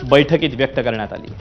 बैठकीत व्यक्त करण्यात आली।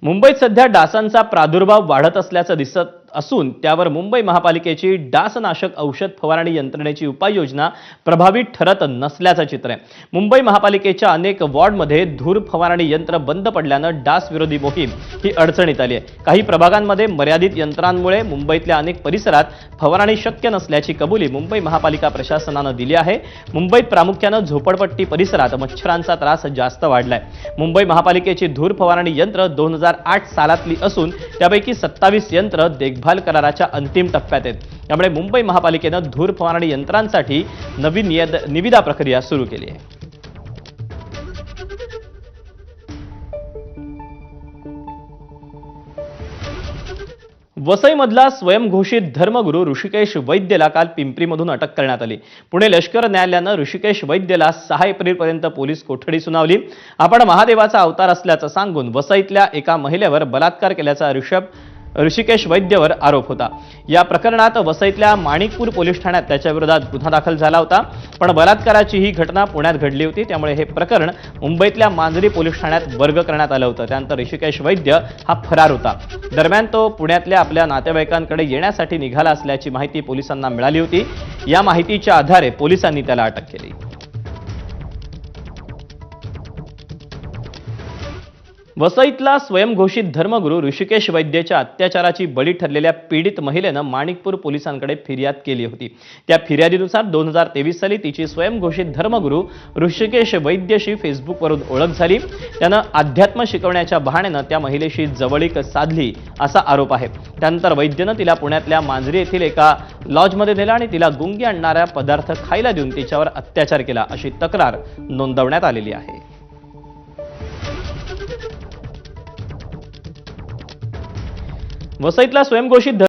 मुंबईत सध्या डासांचा प्रादुर्भाव वाढत असल्याचं दिसत असून त्यावर मुंबई महापालिकेची डासनाशक औषध फवारणी यंत्रणेची उपाययोजना प्रभावी ठरत नसल्याचं चित्र आहे। मुंबई महापालिकेच्या अनेक वॉर्डमध्ये धूर फवारणी यंत्र बंद पडल्यानं डास विरोधी मोहीम ही अडचणीत आली आहे। काही प्रभागांमध्ये मर्यादित यंत्रांमुळे मुंबईतल्या अनेक परिसरात फवारणी शक्य नसल्याची कबुली मुंबई महापालिका प्रशासनानं दिली आहे। मुंबईत प्रामुख्यानं झोपडपट्टी परिसरात मच्छरांचा त्रास जास्त वाढलाय। मुंबई महापालिकेची धूर फवारणी यंत्र 2008 सालातली असून त्यापैकी 27 यंत्र देखभाल कराराच्या अंतिम टप्प्यात आहेत। त्यामुळे मुंबई महापालिकेनं धूर फवारणी यंत्रांसाठी नवीन निविदा प्रक्रिया सुरू केली आहे। वसईमधला स्वयंघोषित धर्मगुरू ऋषिकेश वैद्यला काल पिंपरीमधून अटक करण्यात आली। पुणे लष्कर न्यायालयानं ऋषिकेश वैद्यला 6 एप्रिलपर्यंत पोलीस कोठडी सुनावली। आपण महादेवाचा अवतार असल्याचं सांगून वसईतल्या एका महिलेवर बलात्कार केल्याचा ऋषिकेश वैद्यवर आरोप होता। या प्रकरणात वसईतल्या माणिकपूर पोलीस ठाण्यात त्याच्याविरोधात गुन्हा दाखल झाला होता, पण बलात्काराची ही घटना पुण्यात घडली होती। त्यामुळे हे प्रकरण मुंबईतल्या मांजरी पोलीस ठाण्यात वर्ग करण्यात आलं होतं। त्यानंतर ऋषिकेश वैद्य हा फरार होता। दरम्यान तो पुण्यातल्या आपल्या नातेवाईकांकडे येण्यासाठी निघाला असल्याची माहिती पोलिसांना मिळाली होती। या माहितीच्या आधारे पोलिसांनी त्याला अटक केली। वसईतला स्वयंघोषित धर्मगुरू ऋषिकेश वैद्यच्या अत्याचाराची बळी ठरलेल्या पीडित महिलेनं माणिकपूर पोलिसांकडे फिर्याद केली होती। त्या फिर्यादीनुसार 2023 साली तिची स्वयंघोषित धर्मगुरू ऋषिकेश वैद्यशी फेसबुकवरून ओळख झाली। त्यानं अध्यात्म शिकवण्याच्या बहाण्यानं त्या महिलेशी जवळीक साधली असा आरोप आहे। त्यानंतर वैद्यनं तिला पुण्यातल्या मांजरी येथील एका लॉजमध्ये नेलं आणि तिला गुंगी आणणारा पदार्थ खायला देऊन तिच्यावर अत्याचार केला अशी तक्रार नोंदवण्यात आलेली आहे। वसईतला स्वयंघोषित